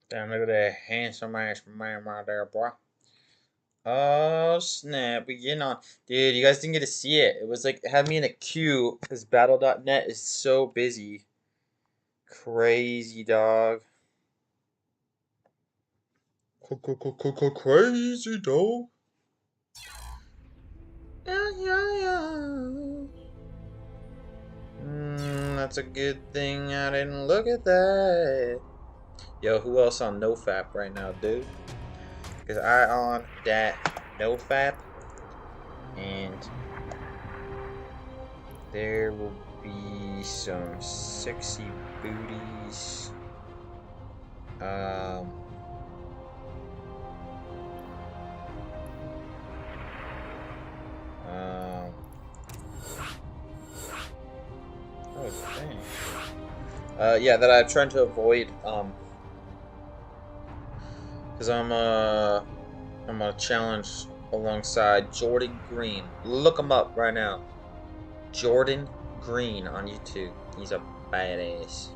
Damn, look at that handsome ass man right there, boy. Oh snap, we getting on. Dude, you guys didn't get to see it. It was like, it had me in a queue because Battle.net is so busy. Crazy, dog. Crazy, dog. Yeah, yeah, yeah. That's a good thing I didn't look at that. Yo, who else on NoFap right now, dude? Because I on that NoFap, and there will be some sexy booties. Um. Oh dang. Yeah, that I'm trying to avoid. Because I'm on a challenge alongside Jordan Green. Look him up right now. Jordan Green on YouTube. He's a badass.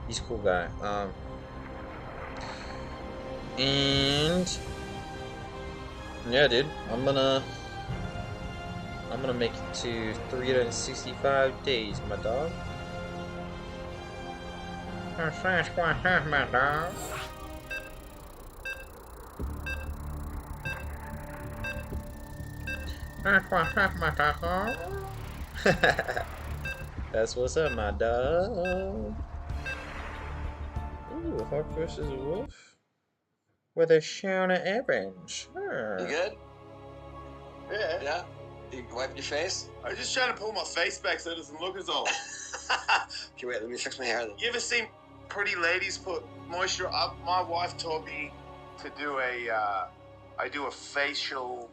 He's a cool guy. And yeah, dude, I'm gonna make it to 365 days, my dog. That's my dog. That's what's up, my dog. Ooh, hawk versus a wolf with a Shauna Evans. You good? Yeah. Yeah? You wiping your face? I'm just trying to pull my face back so it doesn't look as old. Okay, wait, let me fix my hair then. You ever seen pretty ladies put moisture up? My wife taught me to do I do a facial,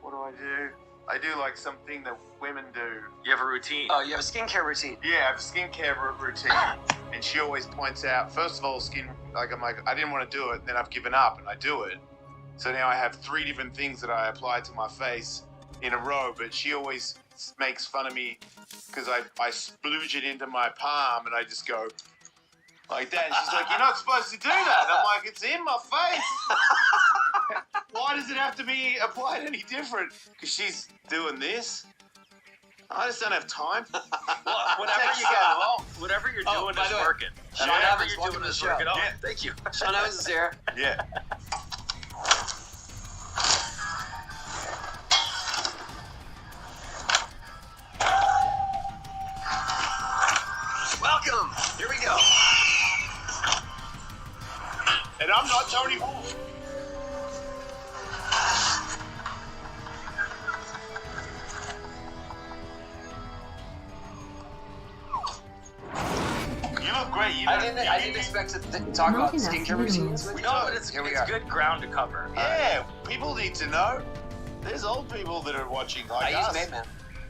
what do? I do like something that women do. You have a routine. Oh, you have a skincare routine. Yeah, I have a skincare routine. And she always points out, first of all, I'm like, I didn't want to do it, then I've given up and I do it. So now I have 3 different things that I apply to my face in a row, but she always makes fun of me because I splooge it into my palm and I just go like that. And she's like, you're not supposed to do that. And I'm like, it's in my face. Why does it have to be applied any different? Because she's doing this. I just don't have time. Well, whatever you're doing is working. Sean Whatever Evans, you're welcome doing to is the working. show. Oh, Yeah. thank you. Sean Evans is here. Yeah. Welcome. Here we go. And I'm not Tony Wolf. You look great. I didn't expect to talk about skincare routines with you. No, but it's Here we it's are. good ground to cover. Yeah, people need to know. There's old people that are watching like I use us. Made Man.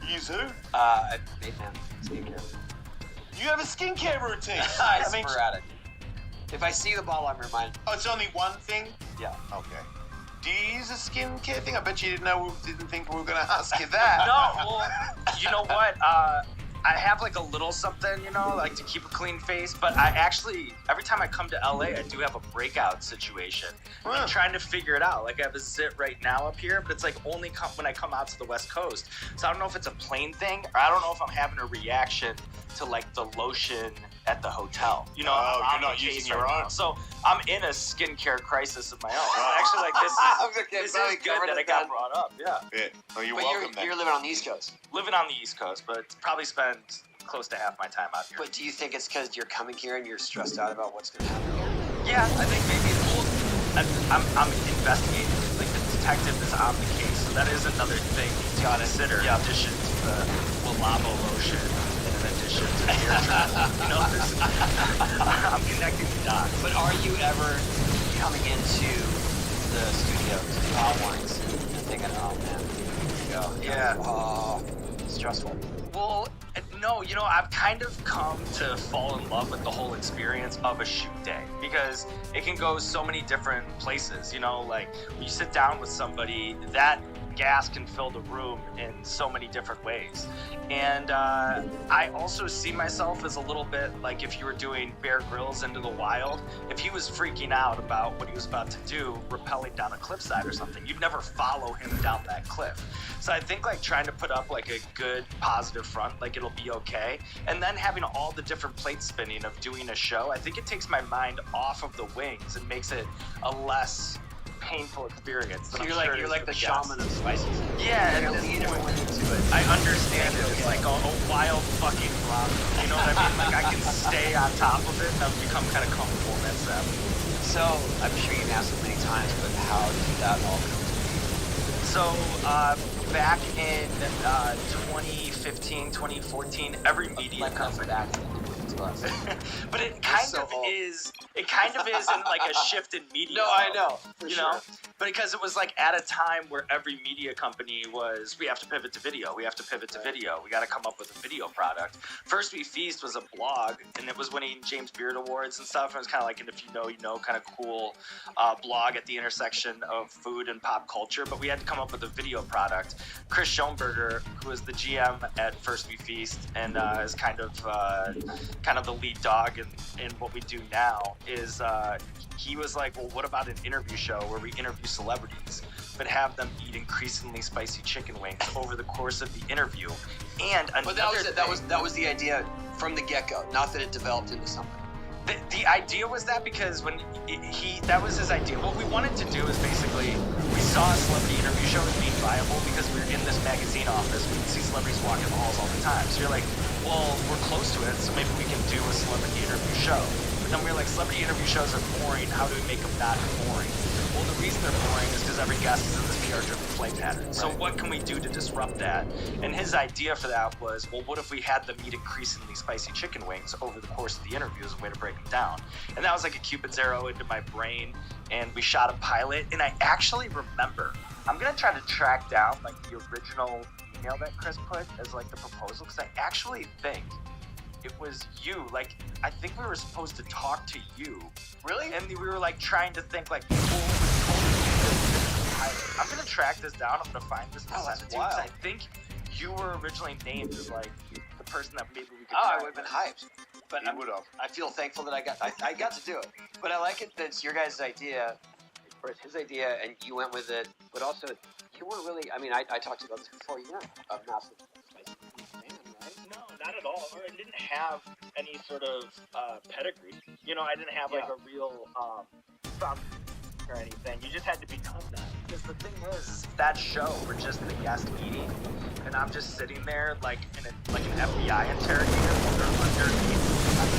Use who? Made Man skincare. You have a skincare routine. Sporadic. If I see the bottle, I'm reminded. Oh, it's only one thing? Yeah. Okay. Do you use a skincare thing? I bet you didn't think we were going to ask you that. No, well, you know what? I have like a little something, like to keep a clean face. But I actually, every time I come to LA, I do have a breakout situation. I'm trying to figure it out. Like I have a zit right now up here, but it's like only when I come out to the West Coast. So I don't know if it's a plane thing, or I don't know if I'm having a reaction to like the lotion at the hotel. you're not using your right own. now. So I'm in a skincare crisis of my own. So actually, like this is good that it got brought up. Yeah. Yeah. Oh, you're But welcome you're living on the East Coast. Living on the East Coast, but probably spend close to half my time out here. But do you think it's because you're coming here and you're stressed out about what's going to happen here? Yeah, I think maybe I'm investigating. Like the detective is on the case, so that is another thing to consider. In addition to the Walabo lotion, and in addition to the hair treatment. I'm connecting the dots. But are you ever coming into the studio to do outlines and thinking, oh man, here we go. Yeah. Oh, stressful. Well, no, I've kind of come to fall in love with the whole experience of a shoot day because it can go so many different places, like when you sit down with somebody, that gas can fill the room in so many different ways. And I also see myself as a little bit like if you were doing Bear Grylls Into the Wild, if he was freaking out about what he was about to do, rappelling down a cliffside or something, you'd never follow him down that cliff. So I think like trying to put up like a good positive front, like it'll be okay, and then having all the different plate spinning of doing a show, I think it takes my mind off of the wings and makes it a less painful experience. So you're like the shaman of spices. Yeah, You're and gonna lead everyone into it. I understand it. It's like a wild fucking rock. You know what I mean? Like I can stay on top of it and I've become kind of comfortable in that stuff. So I'm sure you've asked it many times, but how did that all come to be? So back in 2015, 2014, every media company. But it kind of is. It kind of is in like a shift in media. No, I know. You know, but because it was like at a time where every media company was, we have to pivot to video. We have to pivot to video. We got to come up with a video product. First We Feast was a blog, and it was winning James Beard Awards and stuff. It was kind of like an if you know, you know, kind of cool blog at the intersection of food and pop culture. But we had to come up with a video product. Chris Schoenberger, who was the GM at First We Feast, and is kind of the lead dog in what we do now, is he was like, well, what about an interview show where we interview celebrities but have them eat increasingly spicy chicken wings over the course of the interview? And but that was it. That was the idea from the get-go, not that it developed into something. The idea was that because when that was his idea. What we wanted to do is basically, we saw a celebrity interview show as being viable because we were in this magazine office. We could see celebrities walking the halls all the time. So you're like, well, we're close to it, so maybe we can do a celebrity interview show. But then we were like, celebrity interview shows are boring. How do we make them not boring? Well, the reason they're boring is because every guest is in this PR-driven play pattern. So what can we do to disrupt that? And his idea for that was, well, what if we had them eat increasingly spicy chicken wings over the course of the interview as a way to break them down? And that was like a Cupid's arrow into my brain. And we shot a pilot. And I actually remember, I'm going to try to track down like the original email that Chris put as like the proposal, because I actually think it was you. Like, I think we were supposed to talk to you. Really? And we were like trying to think like, I'm gonna track this down. I'm gonna find this. Oh, that's because wild. I think you were originally named as like the person that maybe we could. Oh, I would have been hyped. But I I feel thankful that I got to do it. But I like it that it's your guys' idea, or it's his idea, and you went with it. But also, you weren't really. I mean, I talked about this before. You weren't a massive spicy fan, right? No, not at all. Or I didn't have any sort of pedigree. You know, I didn't have like a real foundation or anything. You just had to become that. Because the thing is, that show, we're just the guest eating, and I'm just sitting there like in an FBI interrogator while they're underneath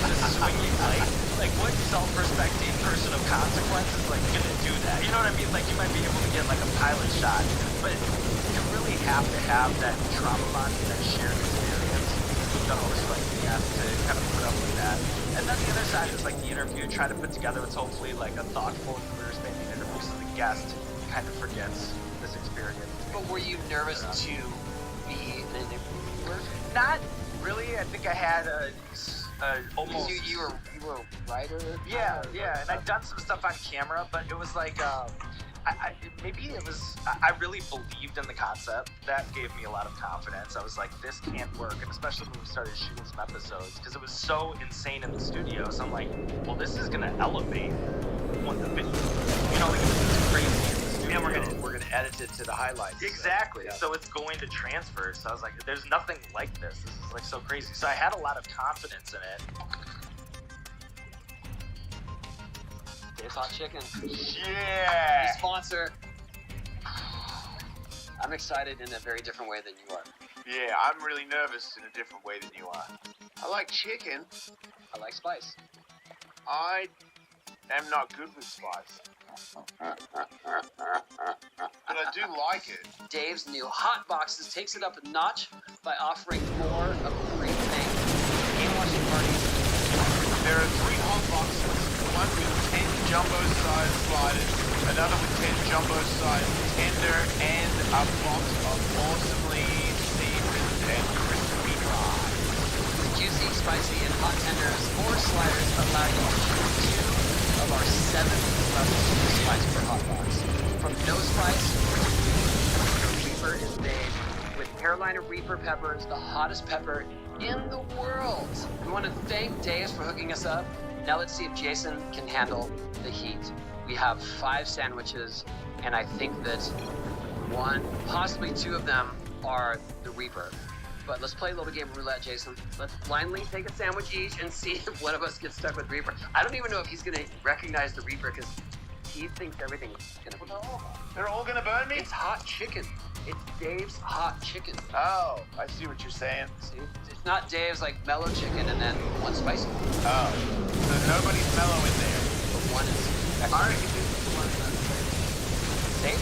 just swinging light. Like, what self-respecting person of consequence is like gonna do that? You know what I mean? Like, you might be able to get like a pilot shot, but you really have to have that trauma bond, that shared experience with the host, like the guest, to kind of put up with that. And then the other side is like the interview, try to put together what's hopefully like a thoughtful, career-spanning interview so the guest kind of forgets this experience. But were you nervous to be an interviewer? Not really. I think I had almost. You were a writer. Yeah, and I'd done some stuff on camera, but it was like I really believed in the concept. That gave me a lot of confidence. I was like, this can't work, and especially when we started shooting some episodes, because it was so insane in the studio. So I'm like, well, this is gonna elevate when the video, you know, like it's crazy in the studio. And we're gonna edit it to the highlights. Exactly. Yeah. So it's going to transfer. So I was like, there's nothing like this. This is like so crazy. So I had a lot of confidence in it. Dave's Hot Chicken. Yeah. New sponsor. I'm excited in a very different way than you are. Yeah, I'm really nervous in a different way than you are. I like chicken. I like spice. I am not good with spice. But I do like it. Dave's new Hot Boxes takes it up a notch by offering more of a great thing. Game watching parties. There are 3 hot boxes. One with 10 jumbo-sized sliders, another with 10 jumbo-sized tender, and a box of awesomely seasoned and crispy fries. Juicy, spicy, and hot tenders or sliders allow you to choose 2 of our 7 levels of spice per hot box. From no spice to complete Reaper is made with Carolina Reaper peppers, the hottest pepper in the world. We want to thank Dave for hooking us up. Now let's see if Jason can handle the heat. We have 5 sandwiches, and I think that 1, possibly 2 of them are the Reaper. But let's play a little game of roulette, Jason. Let's blindly take a sandwich each and see if one of us gets stuck with Reaper. I don't even know if he's gonna recognize the Reaper because he thinks everything's gonna be. They're all gonna burn me? It's hot chicken. It's Dave's hot chicken. Oh, I see what you're saying. See, it's not Dave's like mellow chicken and then one spicy. Oh, so nobody's mellow in there. But one is. All right, you do one is safe.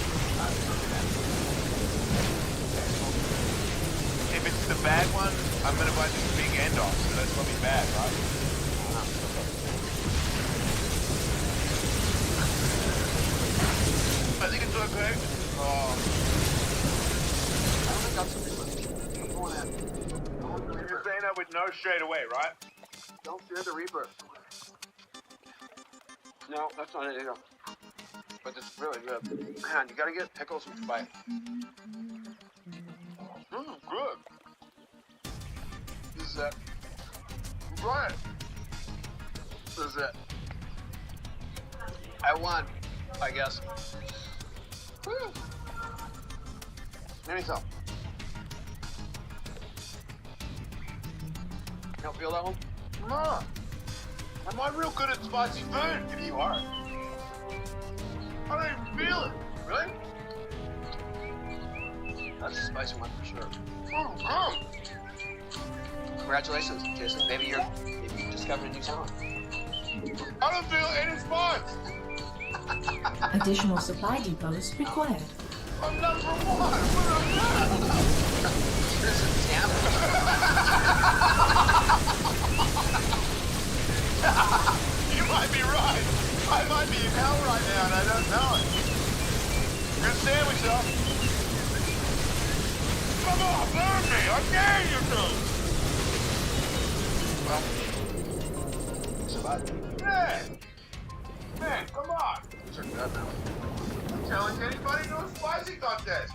If it's the bad one, I'm gonna bite this big end off, so that's probably bad, right? I think it's okay. Oh. I don't think that's something go on ahead. You're saying that with no straight away, right? Don't fear the Reaper. No, that's not it either. But it's really good. Man, you gotta get pickles with your bite. This is good. This is it. Right. This is it. I won, I guess. Woo. Give me some. You don't feel that one? No. Am I real good at spicy food? If you are. I don't even feel it. Really? That's a spicy one for sure. Congratulations, Jason. Maybe you discovered a new talent. I don't feel any spice. Additional supply depots required. I'm number 1. What am I? Here's a damn. You might be right. I might be in hell right now and I don't know it. Good sandwich, though. Come on, burn me. I dare you to. Well, survived. Man, come on. These are good now. Challenge anybody to a spicy contest.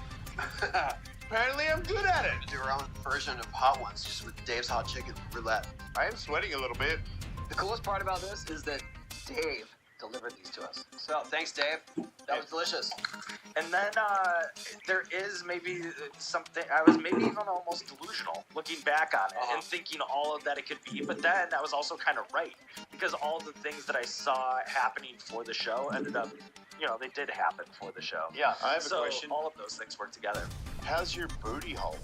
Apparently I'm good at it. Do our own version of hot ones, just with Dave's hot chicken roulette. I am sweating a little bit. The coolest part about this is that Dave delivered these to us. So thanks, Dave. That was delicious. And then there is maybe something, I was maybe even almost delusional looking back on it and thinking all of that it could be, but then I was also kind of right because all the things that I saw happening for the show ended up, you know, they did happen for the show. Yeah, I have a So question. all of those things work together. How's your booty hole?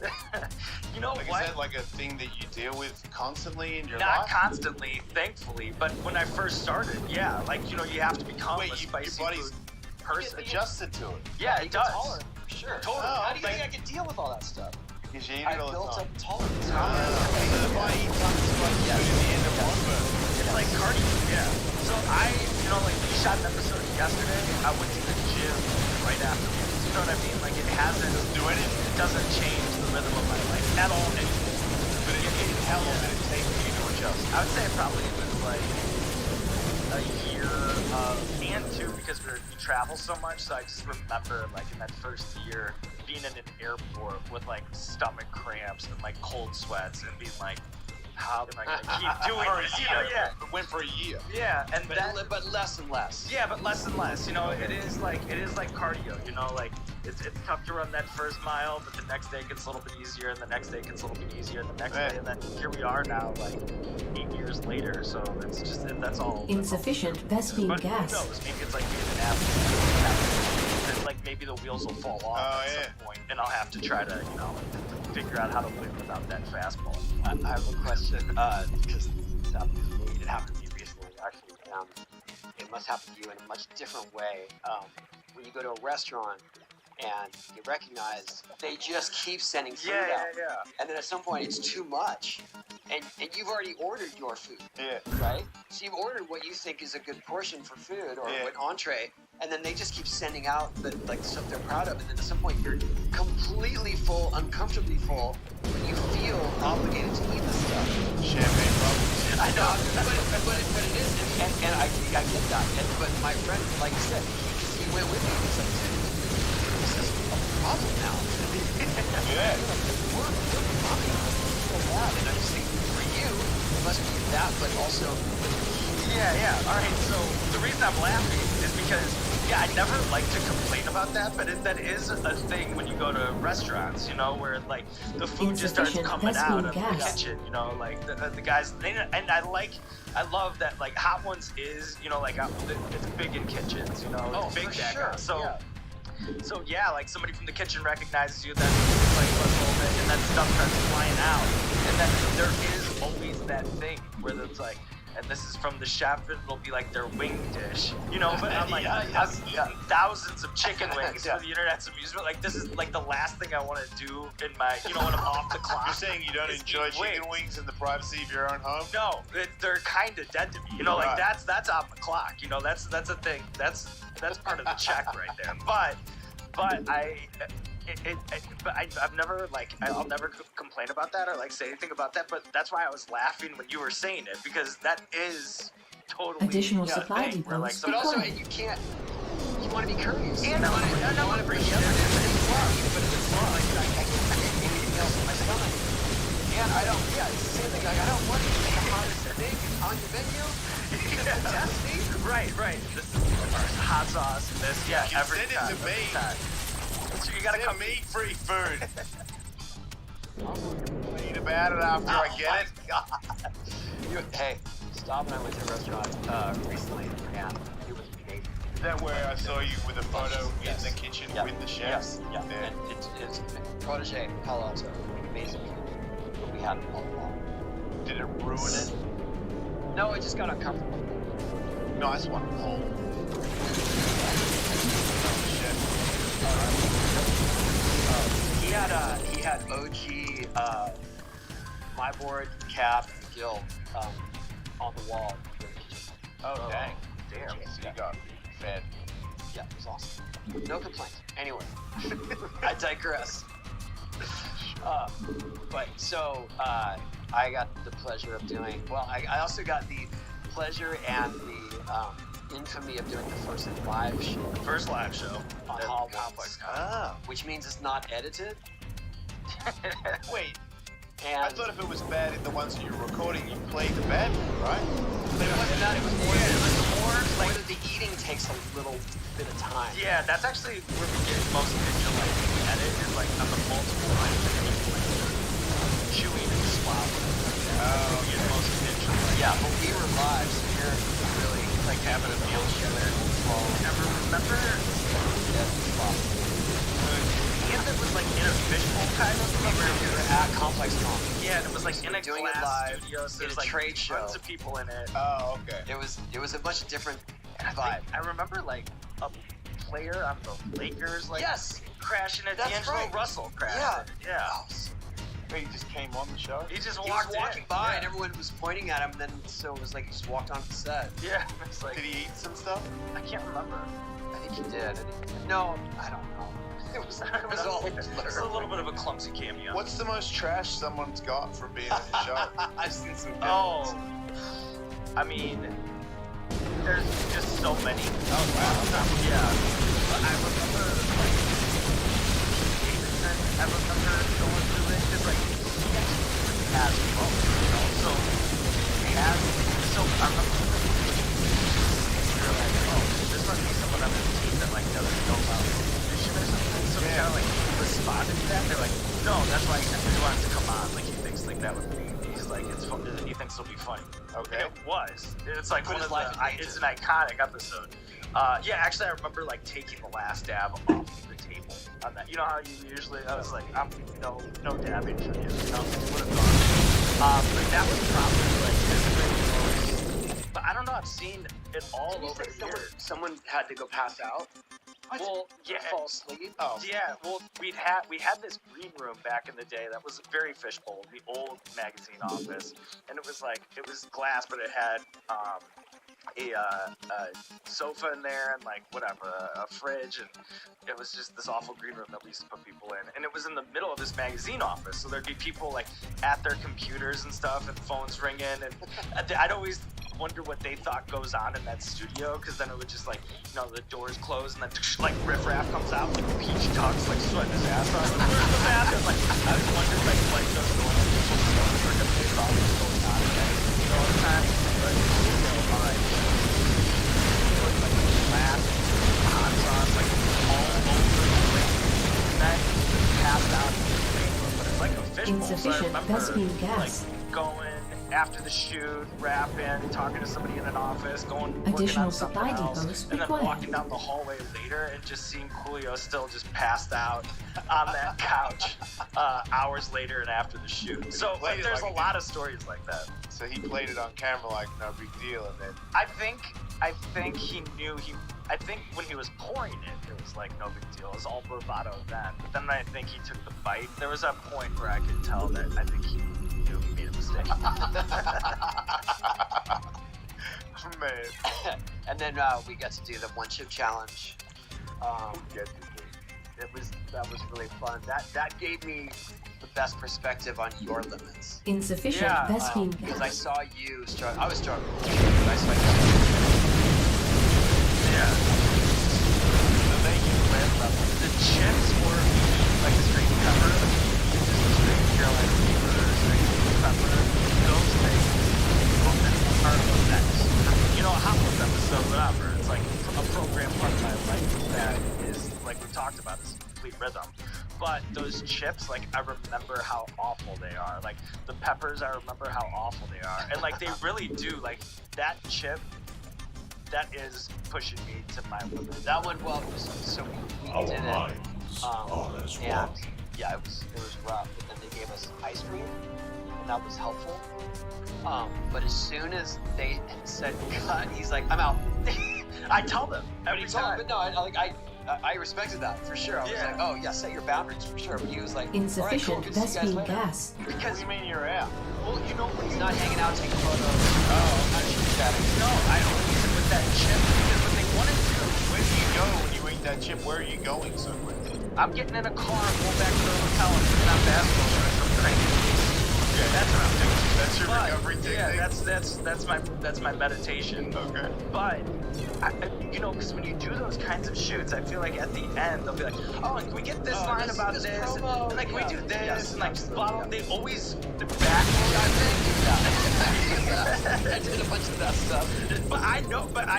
You know Like, what? is that like a thing that you deal with constantly in your Not life? constantly, thankfully, but when I first started, yeah, like, you know, you have to become Wait, a your spicy body's food person. adjusted to it. Yeah, it does. Taller, for sure. Totally. Oh, How do you think I can deal with all that stuff? Because you eat I it all built the up time. tolerance. So if I eat tons of spicy food in the end of one burger. It's like cardio, yeah. So you know, like we shot an episode yesterday. I went to the gym right afterwards. You know what I mean? Like it hasn't Do anything. It doesn't change the rhythm of my life at all anymore. But how long did it take for you to adjust? I would say it probably was like a year and 2 because we travel so much. So I just remember like in that first year being in an airport with like stomach cramps and like cold sweats and being like, how am I going to keep doing this? You know, yeah. It went for a year. Yeah, and then But less and less. yeah, but less and less. You know, it is like cardio. You know, like it's tough to run that first mile, but the next day gets a little bit easier, and the next day gets a little bit easier, and the next day, and then here we are now, like 8 years later. So it's just that's all. Insufficient Vespine But gas. who knows? Maybe it's like being an athlete. Like maybe the wheels will fall off Oh, at yeah. some point, and I'll have to try to, you know, figure out how to win without that fastball. I have a question, because it happened to me recently, actually. It must happen to you in a much different way. When you go to a restaurant and you recognize they just keep sending food out. Yeah. And then at some point it's too much. And you've already ordered your food, Yeah. right? So you've ordered what you think is a good portion for food or Yeah. an entree, and then they just keep sending out the stuff they're proud of, and then at some point you're completely full, uncomfortably full, but you feel obligated to eat the stuff. Champagne bubbles. I know, but it is, and I get that. But my friend, like I said, he went with me. He's like, this is problem now. Yeah. And I'm just thinking, for you, it must be that, but also, Yeah. All right. So the reason I'm laughing is because I never like to complain about that, but that is a thing when you go to restaurants, where like the food just starts Insufficient coming out of Thespian the gas. kitchen, like the guys. And I love that like Hot Ones is, like it's big in kitchens, it's big for that sure, guy. So. yeah. So yeah, like somebody from the kitchen recognizes you, then like a little bit, and then stuff starts flying out, and then there is always that thing where it's like, and this is from the chef, and it'll be like their wing dish, But I'm like, I've got thousands of chicken wings for the internet's amusement. Like this is like the last thing I want to do in my, when I'm off the clock. You're saying you don't is enjoy eat chicken wings in the privacy of your own home? No, they're kind of dead to me. Like Right. that's off the clock. That's a thing. That's part of the check right there. But I've never I'll never complain about that or like say anything about that. But that's why I was laughing when you were saying it, because that is totally Additional a supply thing where, like, depots But also, required. you can't. You want to be courteous. And I want to bring the the other other end, but it's love. But if it's love, I can't get anything else in my stomach. And I don't. Yeah, it's the same thing. Like I don't want the hottest thing on your menu. Test me. Right. This is hot sauce and this. Yeah, You every send it time. to me. Every time. So you gotta Send come me free food. Complain about it after I get it. Hey, Stop and I went to a restaurant recently, and it was amazing. Is that where I saw you with a photo Yes. in the kitchen Yeah. with the chef? Yes, yeah. Yeah. And it's protege, Palo Alto, amazing people. But we had them all along. Did it ruin it? No, it just got uncomfortable. Nice one, Paul. He had OG, my board, Cap, and Gil on the wall. Oh, dang. Damn. So you got fed. Yeah, it was awesome. No complaints. Anyway, I digress. But so I got the pleasure of doing. Well, I also got the pleasure and the infamy of doing the first live show First live show on at Hall Complex Con. Ah. which means it's not edited. Wait, And I thought if it was bad in the ones that you were recording, you played the bad one, right? but it wasn't that. It was more. Yeah, it was more Like like the eating takes a little bit of time. yeah, that's actually where we get most into like the edit is like on the multiple lines of like chewing and swallowing. Oh, We get most into like Yeah, but we were live, so you're really like having a meal together. Never remember and it was like in a fishbowl kind of. Remember we were at Complex Con. Yeah, and it was like in a Doing it glass live studio, so in there's a like trade show. tons of people in it. Oh, okay. It was a much different And vibe. I remember like a player on the Lakers like Yes, crashing at That's D'Angelo right. Russell crashed. Yeah. Yeah. Oh, Wait, he just came on the show? He just he walked was walking in. by yeah. and everyone was pointing at him. Then so it was like he just walked onto the set. Yeah, it's like Did he eat some stuff? I can't remember. I think he did. No, I don't know. It was all It's a blur. little bit of a clumsy cameo. What's the most trash someone's got from being on the show? I've seen some good Oh, ones. I mean, there's just so many. Oh, wow. Yeah, but I remember like Davidson. I remember going through it because like he actually has both, So they have. So I remember we were like, oh, this must be someone on this team that like doesn't know about mission or something. So we kind of like responded to that. They're like, no, that's why he wants to come on. Like he thinks like that would be. He's like, it's fun. He thinks it'll be funny. Okay. And it was. It's like Put one his of life the. in danger. It's an iconic episode. Yeah, actually, I remember like taking the last dab off the table on that. You know how you usually? I was like, I'm no dabbing for you. Would have gone. But that was probably like this great. But I don't know. I've seen it all Did you over say the years. someone had to go pass out? Well, yeah. Fall asleep? Oh. Yeah, well, we had this green room back in the day that was very fishbowl, the old magazine office, and it was glass, but it had a sofa in there and like whatever, a fridge, and it was just this awful green room that we used to put people in, and it was in the middle of this magazine office, so there'd be people like at their computers and stuff, and phones ringing, and I'd always wonder what they thought goes on in that studio, because then it would just like, the doors close and then like riffraff comes out, like Peach talks, like sweating his ass off. Like, where's the bathroom? Like, I was wondering like what goes on, what they thought was going on in that, all the time. But all right, like glass, hot sauce, like all over the place. And then passed out in the main room, but it's like a fishbowl. So I Insufficient remember Vespine gas. like going after the shoot, rapping, talking to somebody in an office, going working Additional on something supply else, depots and then required. walking down the hallway later and just seeing Coolio still just passed out on that couch hours later and after the shoot. So like, there's a lot of stories like that. So he played it on camera like no big deal, and then I think he knew I think when he was pouring it was like no big deal. It was all bravado then. But then I think he took the bite. There was a point where I could tell that I think he knew he made a mistake. man, And then we got to do the one chip challenge. That was really fun. That gave me the best perspective on your limits. Insufficient Yeah, Vespine Because gas. I saw you struggle. I was struggling, but I saw you. Yeah. The way you live level. The chips were like straight pepper, just straight Carolina Reaper, straight pepper. Those things are effects. A Hot Wheels episode, whatever. It's like a program part of my life that is, like we talked about, is complete rhythm. But those chips, like, I remember how awful they are. Like, the peppers, I remember how awful they are. And, like, they really do. Like, that chip, that is pushing me to my limit. That one, well, so we did it. And yeah, it was rough. But then they gave us ice cream, and that was helpful. But as soon as they said cut, he's like, I'm out. I tell them every But time. but no, I respected that for sure. I was like, oh yeah, set your boundaries for sure. But he was like, all right, cool, Insufficient good to see you guys Vespine later. gas. what Because, do you mean you're out? well, when He's you not hanging out taking photos. Oh, Not chit chatting. No, I only use it with that chip because when they wanted to, where do you go when you eat that chip? Where are you going so quickly? I'm getting in a car and going back to the hotel and putting on basketball shorts from cranking. Yeah, That's what I'm doing. That's your But, recovery technique. yeah, that's my meditation. Okay. But because when you do those kinds of shoots, I feel like at the end they'll be like, oh, and can we get this line this- about this this? promo, And like, can we do this? yes, and like, absolutely, they always I did a bunch of that stuff. But I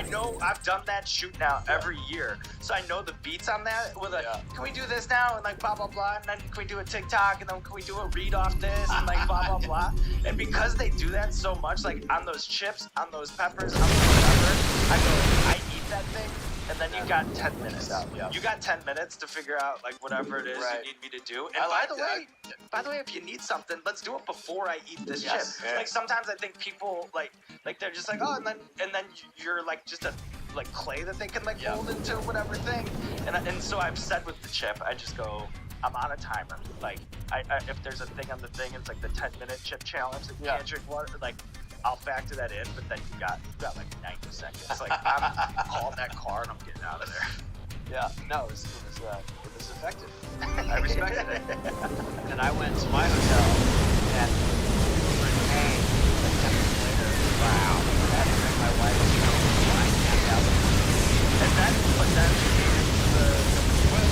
know I've done that shoot now every year, so I know the beats on that. With like, can we do this now? And like blah blah blah, and then can we do a TikTok? And then can we do a read off this? And like blah blah blah. And because they do that so much, like on those chips, on those peppers, on whatever, I eat that thing. And then you got 10 minutes. You got 10 minutes to figure out like whatever it is Right. you need me to do. And I like by the way, if you need something, let's do it before I eat this Yes. chip. Yeah. Like sometimes I think people like they're just like, oh, and then you're like just a like clay that they can like mold into whatever thing. And so I've said with the chip, I just go, I'm on a timer. Like I if there's a thing on the thing, it's like the 10-minute chip challenge that you can't drink water. Like I'll factor that in, but then you got like 90 seconds. Like I'm calling that car and I'm getting out of there. Yeah, no, it was effective. I respected it. And then I went to my hotel, and we were in pain. Like 10 minutes later, wow, I had to bring my wife to wine and out. And then, but then the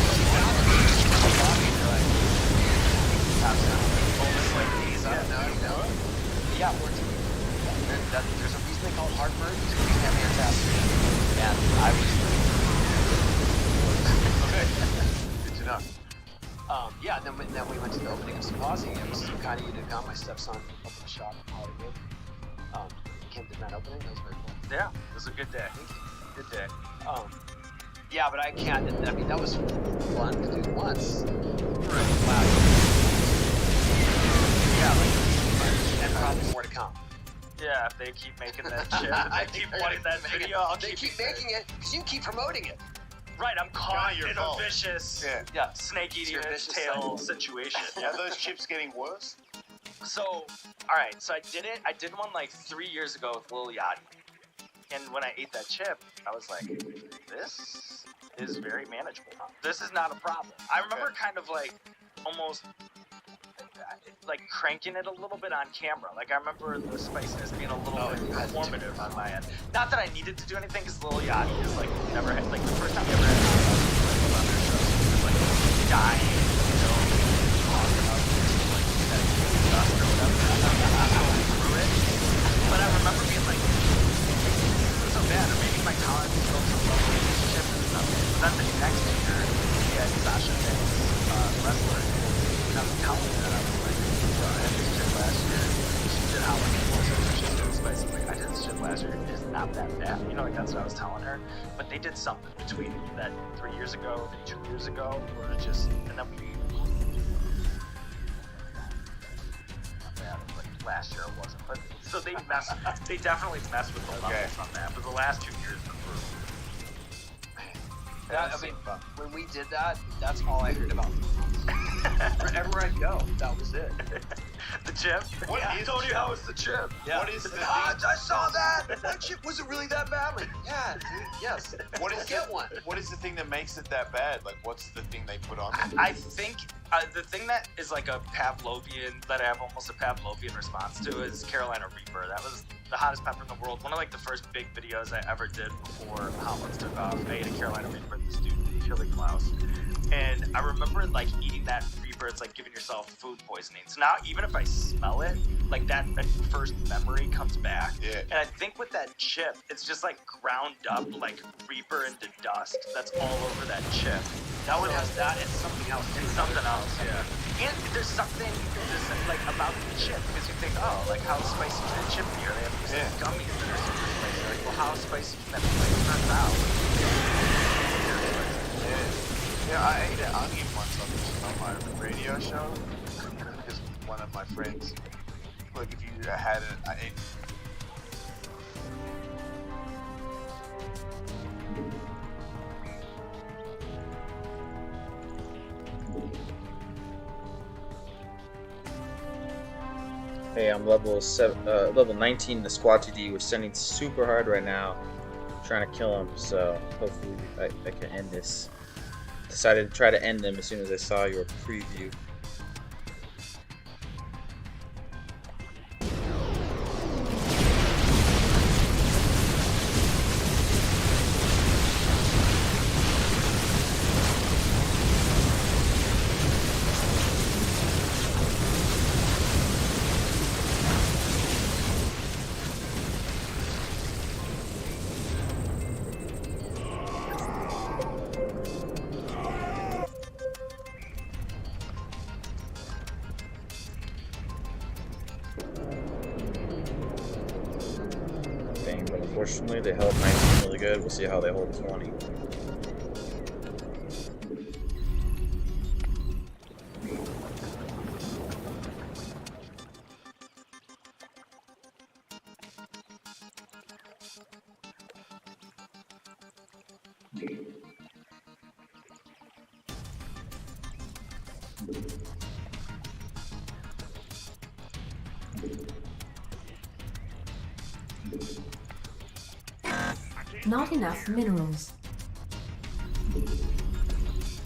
She found me. She saw me. They're like, "How's that?" almost like these. Yeah, we're there's a reason they call it heartburn. It's because we have fantastic. And I was. Okay. Good to know. Yeah, and then we went to the opening of Symposium. It was kind of you to come. My stepson opened a shop in Hollywood. Came to that opening. That was very cool. Yeah, it was a good day. Good day. Yeah, but I can't. I mean, that was fun to do once. Right. Wow. Yeah, and probably more to come. Yeah, if they keep making that chip, and they keep wanting that video, I'll They keep it. making it because you keep promoting it. Right, I'm caught your in fault. a vicious Yeah. snake eating It's your its vicious tail cycle. situation. Are those chips getting worse? So, alright, so I did it. I did one like 3 years ago with Lil Yachty. And when I ate that chip, I was like, this is very manageable. This is not a problem. I remember kind of like almost like cranking it a little bit on camera. Like I remember the spiciness being a little bit informative on my end. Not that I needed to do anything, because Lil Yachty is like never had, like the first time he ever had on their shows, he was like dying, you know, talking about like that dust or whatever. Through it. But I remember being like, this isn't so bad, or maybe my tolerance is still so low, relationship and stuff. But then the next year, he had Sasha Banks, wrestler. And I was telling her that I was like, yo, I had this shit last year. She did how like she's doing spicy. I'm like, I did this shit last year. It's not that bad. You know, like that's what I was telling her. But they did something between that 3 years ago and 2 years ago where it just, and then we, not bad. Like last year it wasn't. But so they definitely messed with the levels on that. But the last 2 years were brutal. Yeah, I mean, when we did that, that's all I heard about. Wherever I go, that was it. The chip? What I is told you how was the chip. Yeah. What is the thing? I saw that. That chip wasn't really that bad. Like, yeah, dude, yes. What is Get one. What is the thing that makes it that bad? Like, what's the thing they put on it? I think the thing that is like a Pavlovian, that I have almost a Pavlovian response to, is Carolina Reaper. That was the hottest pepper in the world. One of like the first big videos I ever did before Hollins took off. I ate a Carolina Reaper at this dude, Chili Klaus. And I remember like eating that Reaper, it's like giving yourself food poisoning. So now even if I smell it, like that first memory comes back. Yeah. And I think with that chip, it's just like ground up like Reaper into dust that's all over that chip. That one has that and something else. It's something else, yeah. And there's something like about the chip, because you think, oh, like how spicy can a chip be? Or they have these like, gummies that are super spicy. Like, well, how spicy can that be? Like, it turns out. Yeah, I ate an onion once on my radio show because one of my friends, like, if you had it, I ate. Hey, I'm level 19 in the Squad TD. We're sending super hard right now, trying to kill him. So hopefully I can end this. Decided to try to end them as soon as I saw your preview. But unfortunately they held 19 really good. We'll see how they hold 20. Not enough minerals.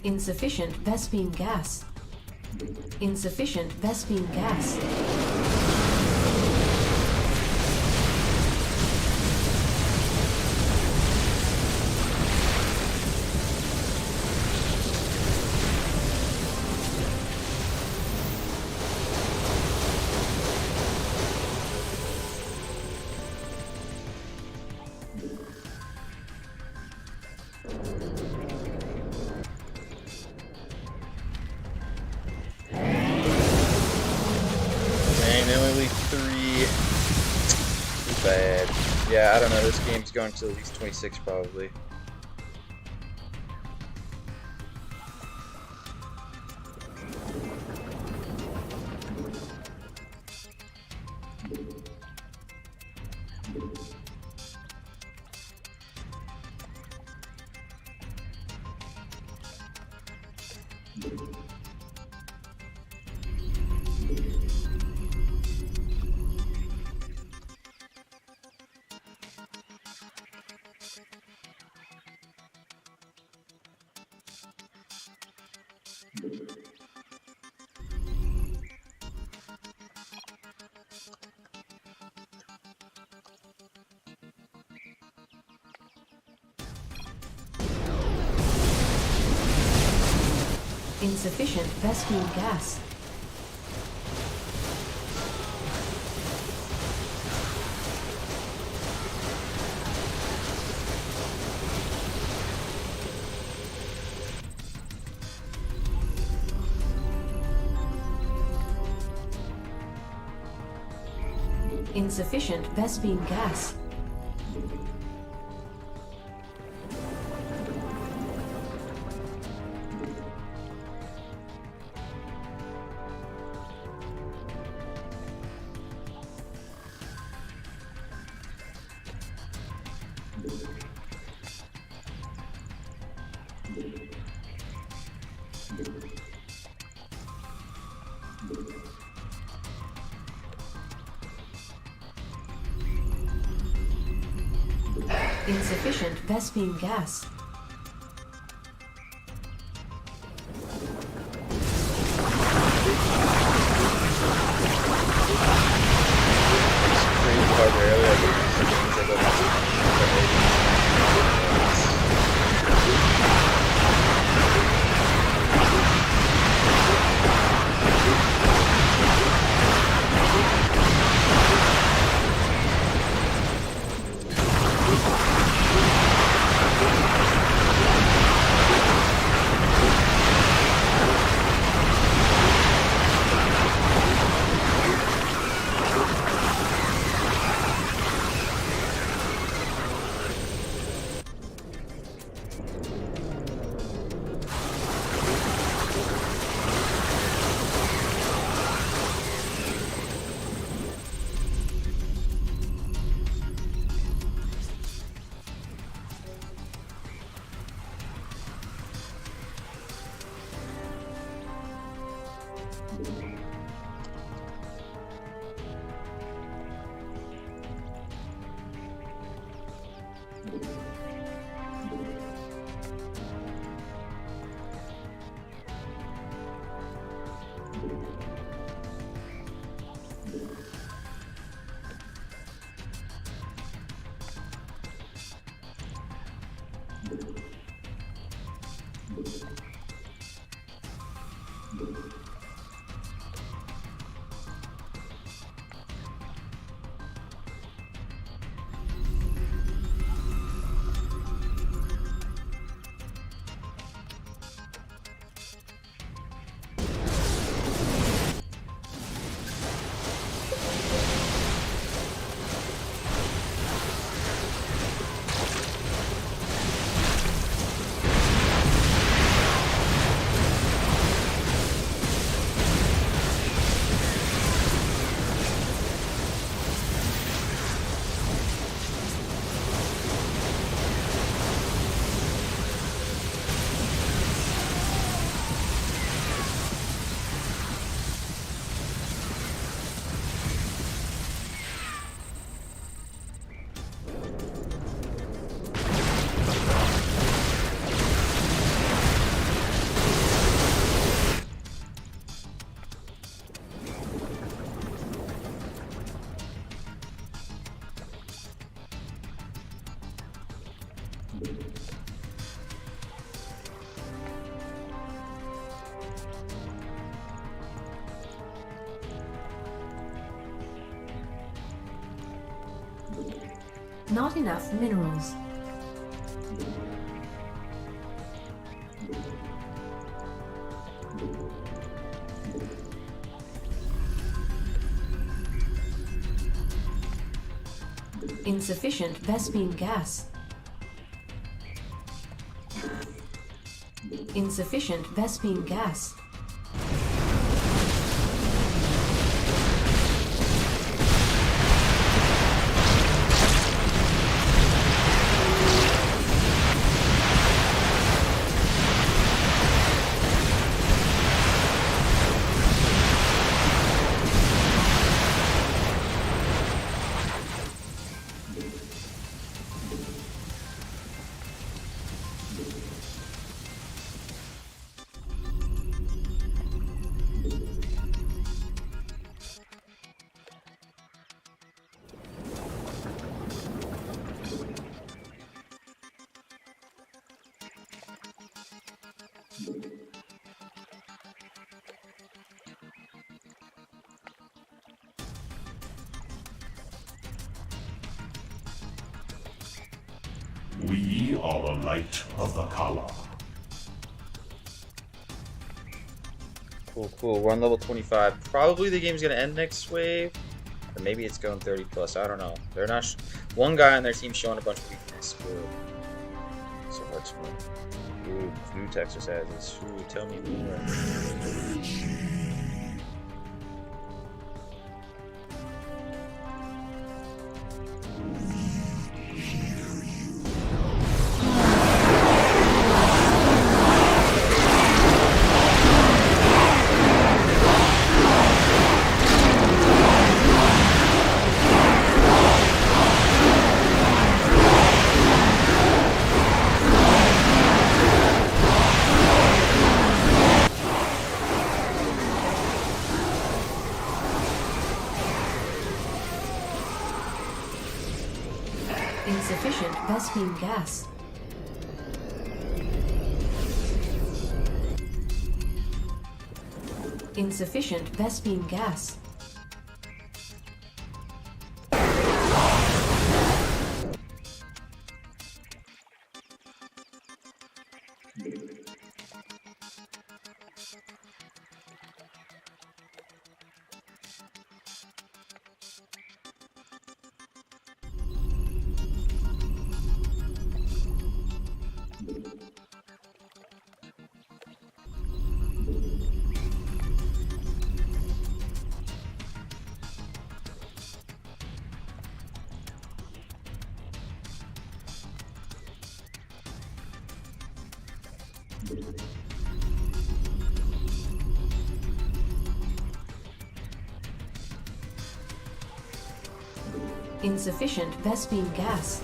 Insufficient Vespine gas. Insufficient Vespine gas. Bad. Yeah, I don't know. This game's going to at least 26 probably. Insufficient Vespine gas. Insufficient Vespine gas. Insufficient Vespine gas. Not enough minerals. Insufficient Vespine gas. Insufficient Vespine gas. We are the light of the Kala. Cool, cool. We're on level 25. Probably the game's gonna end next wave. Or maybe it's going 30 plus. I don't know. They're not. One guy on their team showing a bunch of weakness. Good. So hard to win. Ooh, flute exercises. Ooh, tell me more. Insufficient Vespene gas. Insufficient Vespene gas. Insufficient Vespene gas.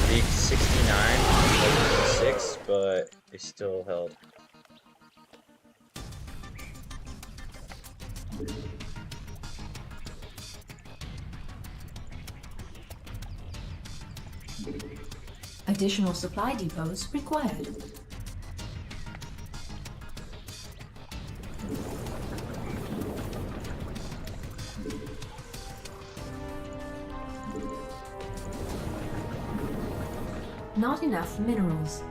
They reached 69, 6, but they still held. Additional supply depots required. Not enough minerals.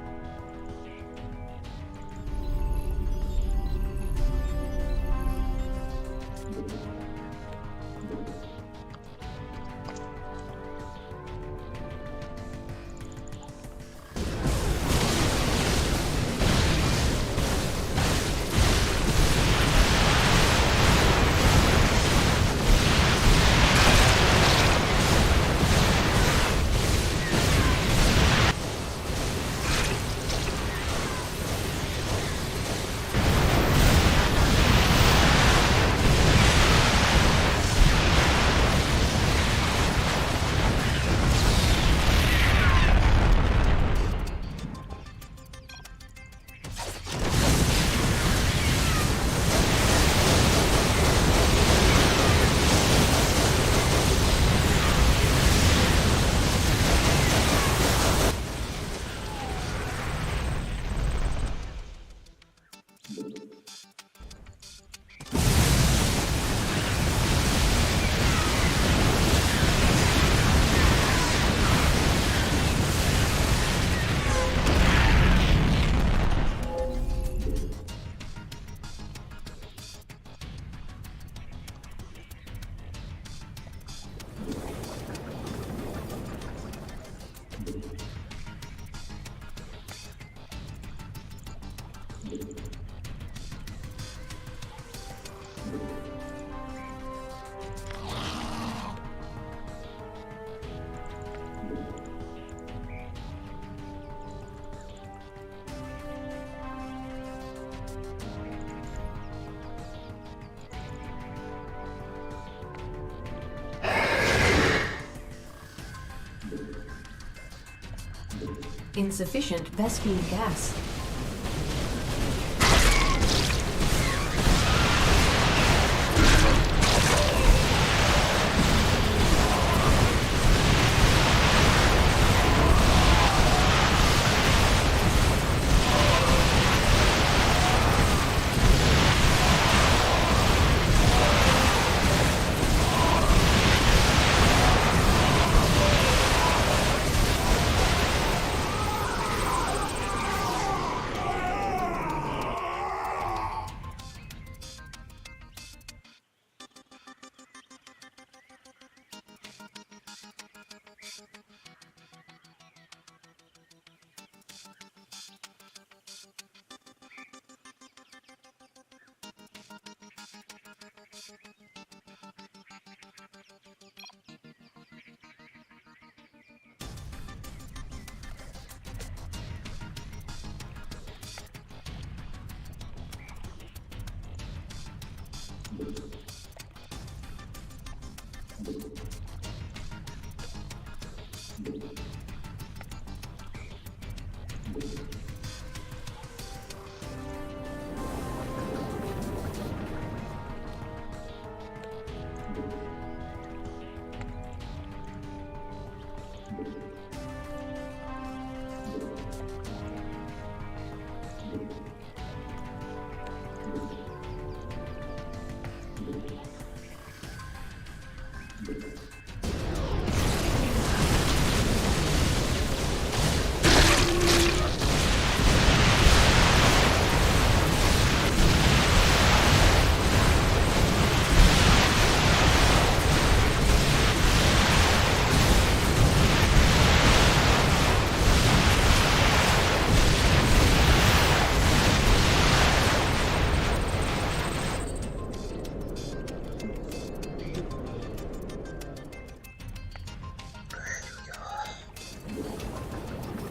Insufficient Vespine gas.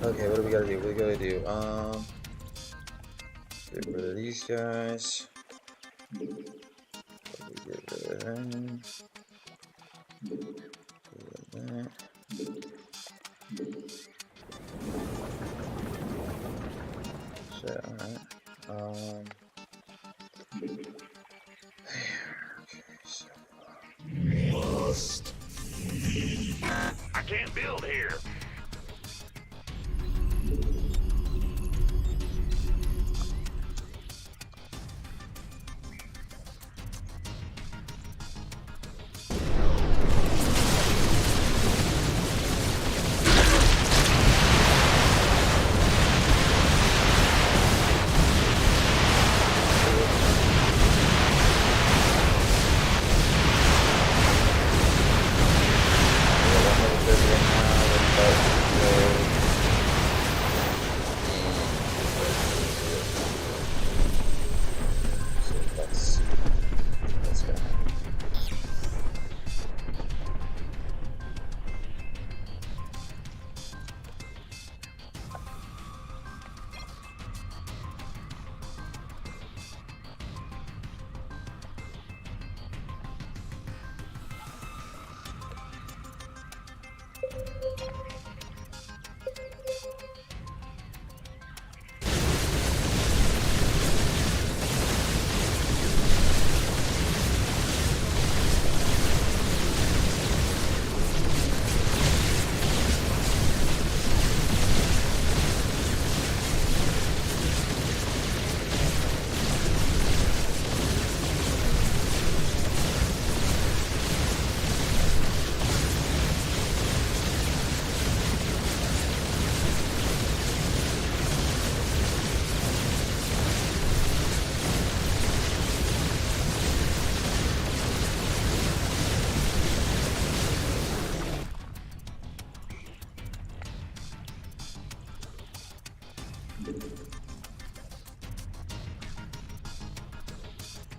Okay, what do we gotta do? What do we gotta do? Get rid of these guys. Get rid of them. Get rid of that. Shit, alright. Must. I can't build here.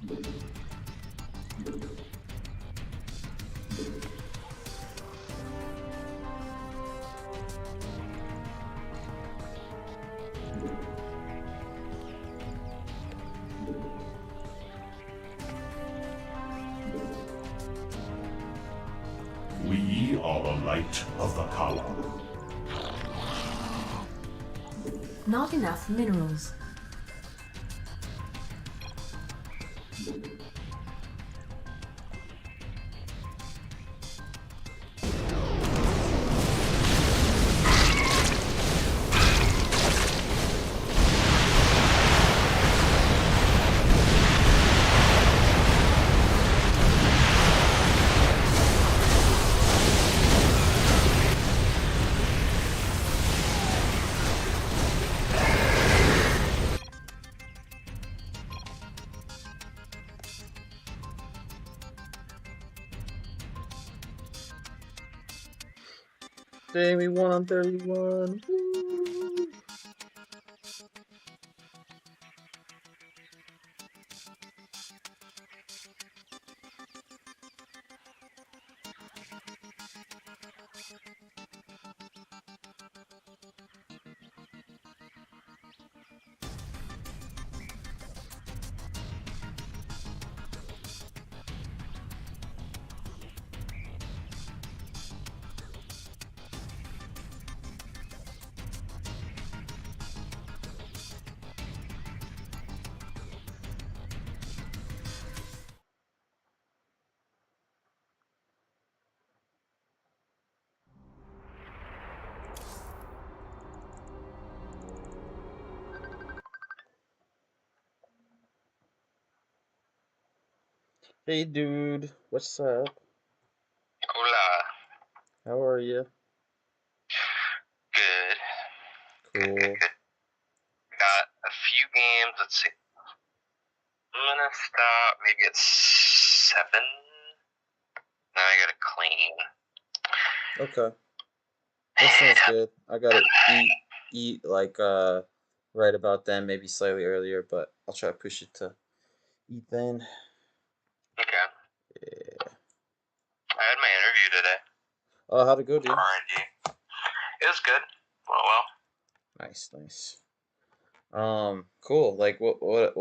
We are the light of the column. Not enough minerals. Dang, we won on 31. Woo. Hey, dude. What's up? Hola. How are you? Good. Cool. Got a few games. Let's see. I'm gonna stop maybe at 7. Now I gotta clean. Okay. That sounds good. I gotta eat like right about then, maybe slightly earlier, but I'll try to push it to eat then. Okay. Yeah. I had my interview today. Oh, how'd it go, dude? For R&D. It was good. Well. Nice. Cool. Like what